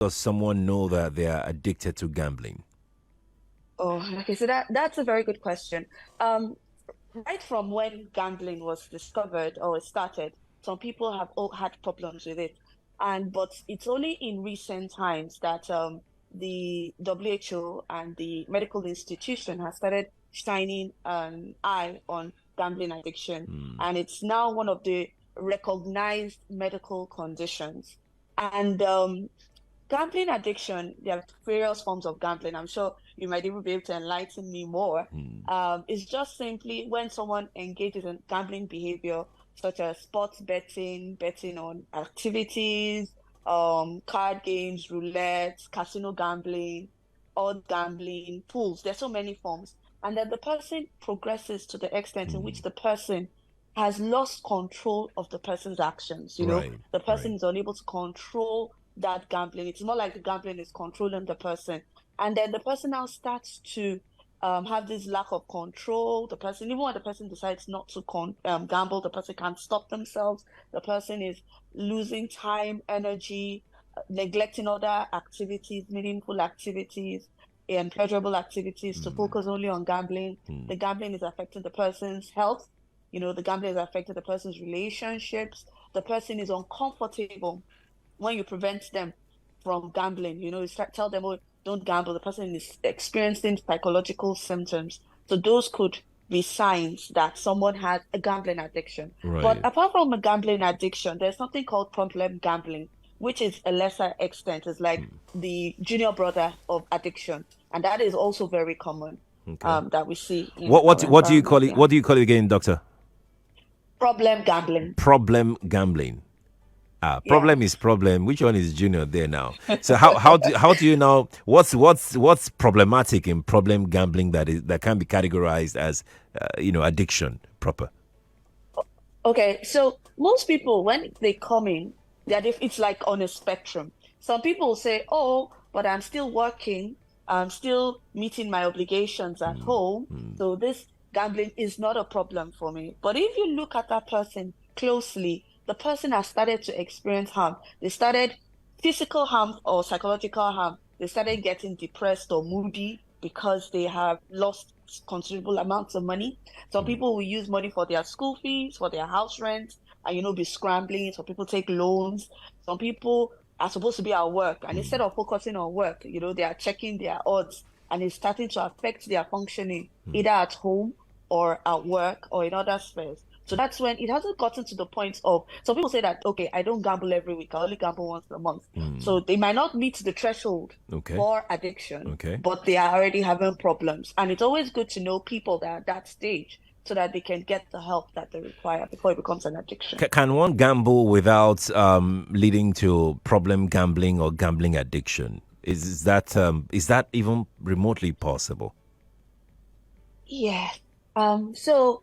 does someone know that they are addicted to gambling? Oh, okay. So that's a very good question. Um, right from when gambling was discovered or it started, some people have all had problems with it. But it's only in recent times that the WHO and the medical institution has started shining an eye on gambling addiction. Hmm. And it's now one of the recognized medical conditions. And gambling addiction, there are various forms of gambling. I'm sure you might even be able to enlighten me more. Hmm. It's just simply when someone engages in gambling behavior, such as sports betting, betting on activities, card games, roulette, casino gambling, odd gambling, pools. There's so many forms. And then the person progresses to the extent in Hmm. which the person has lost control of the person's actions. Right. The Right. person is unable to control that gambling. It's more like the gambling is controlling the person. And then the person now starts to have this lack of control. The person, even when the person decides not to gamble, the person can't stop themselves. The person is losing time, energy, neglecting other activities, meaningful activities, and pleasurable activities to Hmm. focus only on gambling. Hmm. The gambling is affecting the person's health. The gambling is affecting the person's relationships. The person is uncomfortable when you prevent them from gambling. You start tell them, oh, don't gamble. The person is experiencing psychological symptoms. So those could be signs that someone has a gambling addiction. But Right. apart from a gambling addiction, there's something called problem gambling, which is a lesser extent. It's like Hmm. the junior brother of addiction. And that is also very common Okay. that we see in What our what do you call environment. it? Yeah. What do you call it again, doctor? Problem gambling. Problem gambling. Problem is Yes. problem. Which one is junior there now? So how do you know what's problematic in problem gambling that can be categorized as addiction proper? Okay, so most people, when they come in, it's like on a spectrum. Some people say, "Oh, but I'm still working. I'm still meeting my obligations at Hmm. home. Hmm. So this gambling is not a problem for me." But if you look at that person closely, the person has started to experience harm. They started physical harm or psychological harm. They started getting depressed or moody because they have lost considerable amounts of money. Some Hmm. people will use money for their school fees, for their house rent, and be scrambling. Some people take loans. Some people are supposed to be at work, and Hmm. instead of focusing on work, they are checking their odds, and it's starting to affect their functioning Hmm. either at home or at work or in other spheres. So that's when it hasn't gotten to the point of some people say that, okay, I don't gamble every week, I only gamble once a month. Hmm. So they might not meet the threshold Okay. for addiction, Okay. but they are already having problems. And it's always good to know people that are at that stage so that they can get the help that they require before it becomes an addiction. Can one gamble without leading to problem gambling or gambling addiction? Is that even remotely possible? Yes. So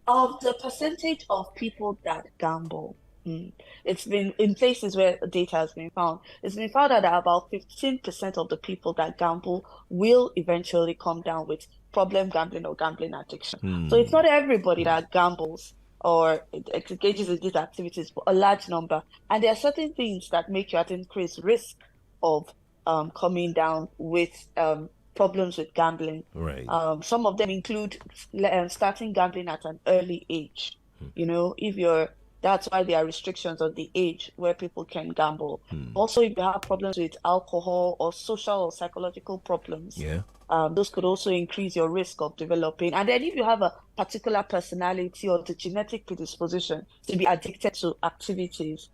of the percentage of people that gamble, it's been in places where data has been found. It's been found that about 15% of the people that gamble will eventually come down with problem gambling or gambling addiction. So it's Hmm. not everybody that gambles or engages in these activities, but a large number. And there are certain things that make you at increased risk of coming down with problems with gambling. Right. Some of them include starting gambling at an early age. If that's why there are restrictions on the age where people can gamble. Hmm. Also, if you have problems with alcohol or social or psychological problems, Yeah. those could also increase your risk of developing. And then if you have a particular personality or the genetic predisposition to be addicted to activities,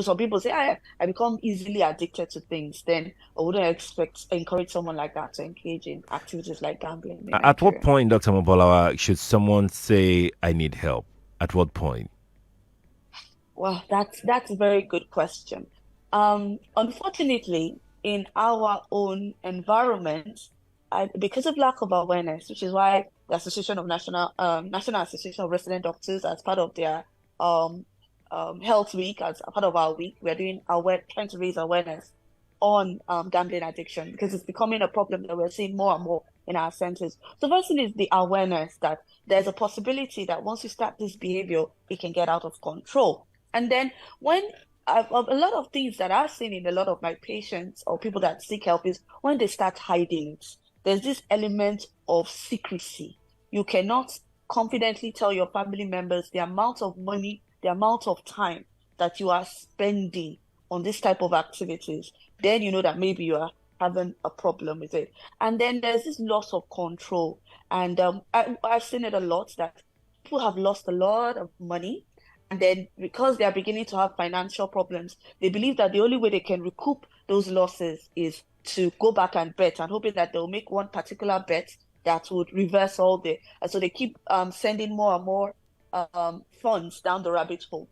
some people say, I become easily addicted to things, then I wouldn't encourage someone like that to engage in activities like gambling in At what Nigeria. point, Dr. Mobolawa, should someone say, I need help? At what point? Well, that's a very good question. Unfortunately, in our own environment, because of lack of awareness, which is why the Association of National Association of Resident Doctors, as part of their um, Health Week, as a part of our week, we're trying to raise awareness on gambling addiction because it's becoming a problem that we're seeing more and more in our centers. So first thing is the awareness that there's a possibility that once you start this behavior, it can get out of control. And then when A lot of things that I've seen in a lot of my patients or people that seek help is when they start hiding it. There's this element of secrecy. You cannot confidently tell your family members the amount of money, the amount of time that you are spending on this type of activities. Then you know that maybe you are having a problem with it. And then there's this loss of control. And I've seen it a lot that people have lost a lot of money. And then because they are beginning to have financial problems, they believe that the only way they can recoup those losses is to go back and bet and hoping that they'll make one particular bet that would reverse all the. And so they keep sending more and more funds down the rabbit hole.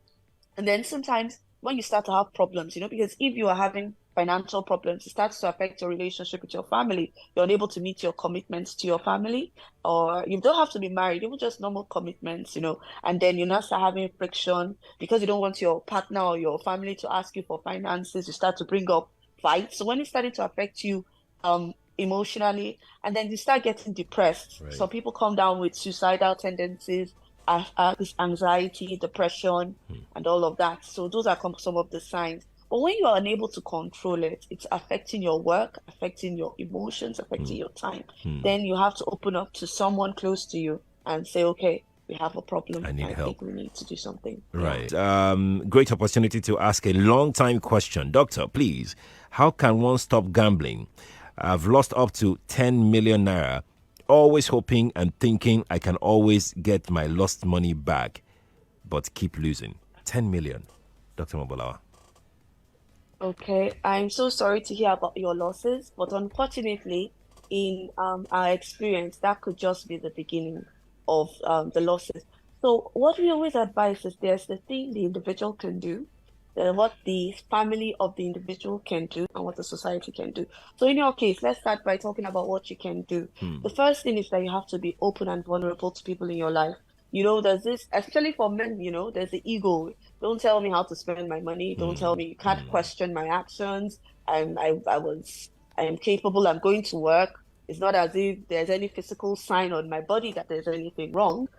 And then sometimes when you start to have problems, because if you are having financial problems, it starts to affect your relationship with your family. You're unable to meet your commitments to your family, or you don't have to be married, even just normal commitments, and then you now start having friction because you don't want your partner or your family to ask you for finances. You start to bring up fights. So when it's starting to affect you emotionally, and then you start getting depressed. Right. Some people come down with suicidal tendencies, anxiety, depression, and all of that. So those are some of the signs. But when you are unable to control it, it's affecting your work, affecting your emotions, affecting your time. Then you have to open up to someone close to you and say, okay, we have a problem. I need help. Think we need to do something. Right. Great opportunity to ask a long time question. Doctor, please, how can one stop gambling? I've lost up to 10 million naira, always hoping and thinking I can always get my lost money back, but keep losing. 10 million. Dr. Omobolawa. Okay, I'm so sorry to hear about your losses, but unfortunately, in our experience, that could just be the beginning of the losses. So what we always advise is there's the thing the individual can do, then what the family of the individual can do, and what the society can do. So in your case, let's start by talking about what you can do. The first thing is that you have to be open and vulnerable to people in your life. There's this, especially for men, there's the ego. Don't tell me how to spend my money. Don't tell me, you can't question my actions. I am capable. I'm going to work. It's not as if there's any physical sign on my body that there's anything wrong.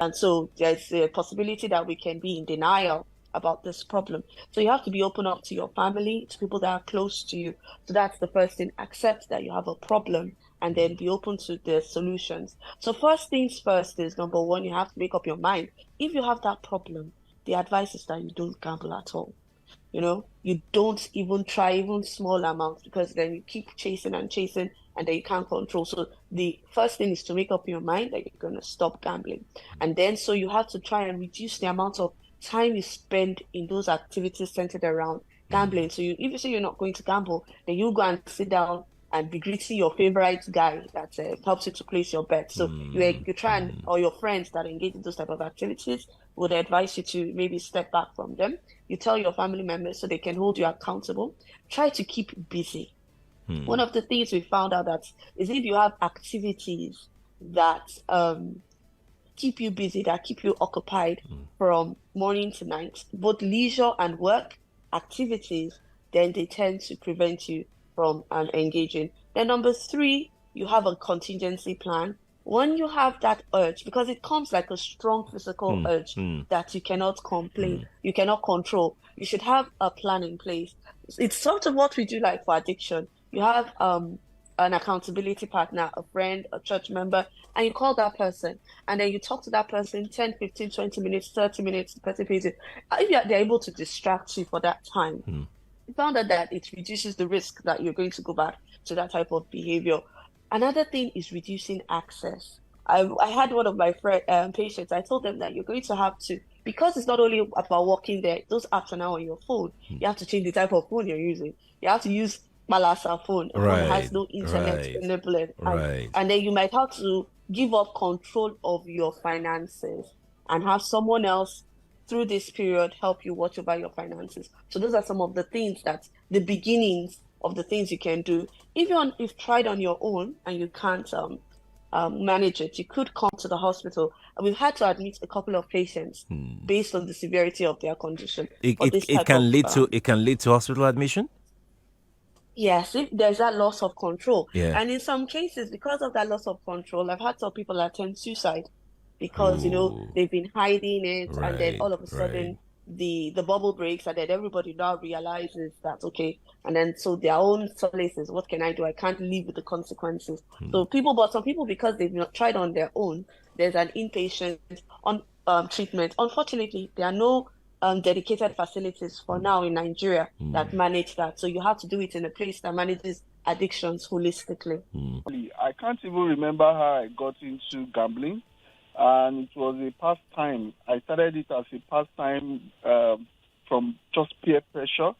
And so there's a possibility that we can be in denial about this problem. So you have to be open up to your family, to people that are close to you. So that's the first thing. Accept that you have a problem and then be open to the solutions. So first things first is number one, you have to make up your mind. If you have that problem, the advice is that you don't gamble at all. You don't even try even small amounts because then you keep chasing and chasing and then you can't control. So the first thing is to make up your mind that you're going to stop gambling. And then so you have to try and reduce the amount of time you spend in those activities centered around gambling. So if you say you're not going to gamble, then you go and sit down and be greeting your favorite guy that helps you to place your bet. So you try and, or your friends that engage in those type of activities would advise you to maybe step back from them. You tell your family members so they can hold you accountable. Try to keep busy. One of the things we found out that is if you have activities that keep you busy, that keep you occupied from morning to night, both leisure and work activities, then they tend to prevent you from engaging. Then number three, you have a contingency plan. When you have that urge, because it comes like a strong physical urge that you cannot complain, you cannot control, you should have a plan in place. It's sort of what we do like for addiction. You have an accountability partner, a friend, a church member, and you call that person, and then you talk to that person 10, 15, 20 minutes, 30 minutes, the person pays it. If they're able to distract you for that time, you found out that it reduces the risk that you're going to go back to that type of behavior. Another thing is reducing access. I had one of my patients, I told them that you're going to have to, because it's not only about walking there, those apps are now on your phone. You have to change the type of phone you're using. You have to use Malasa phone. A phone has no internet enabling. And then you might have to give up control of your finances and have someone else through this period help you watch over your finances. So those are some of the things that the beginnings of the things you can do. If you've tried on your own and you can't manage it, you could come to the hospital. And we've had to admit a couple of patients based on the severity of their condition. It can lead to hospital admission? Yes, if there's that loss of control. Yeah. And in some cases, because of that loss of control, I've had some people attempt suicide because, they've been hiding it and then all of a sudden the bubble breaks, and then everybody now realizes that okay, and then so their own solace is what can I do? I can't live with the consequences. So some people because they've not tried on their own, there's an inpatient on treatment. Unfortunately, there are no dedicated facilities for now in Nigeria that manage that. So you have to do it in a place that manages addictions holistically. I can't even remember how I got into gambling, and it was a pastime. I started it as a pastime from just peer pressure,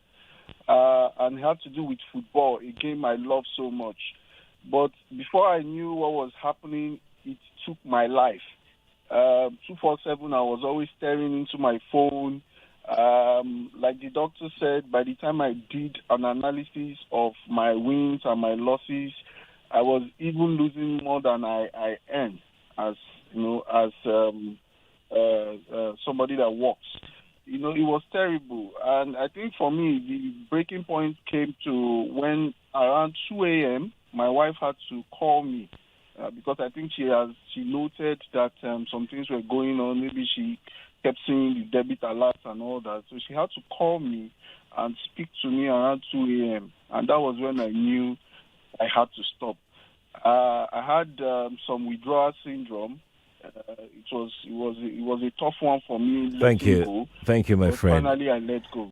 and it had to do with football, a game I love so much. But before I knew what was happening, it took my life. 247, I was always staring into my phone. Like the doctor said, by the time I did an analysis of my wins and my losses, I was even losing more than I earned as somebody that works. It was terrible. And I think for me, the breaking point came to when around 2 a.m., my wife had to call me because I think she noted that some things were going on. Maybe she kept seeing the debit alerts and all that. So she had to call me and speak to me around 2 a.m. And that was when I knew I had to stop. I had some withdrawal syndrome. It was a tough one for me. Thank you, my friend. Finally, I let go.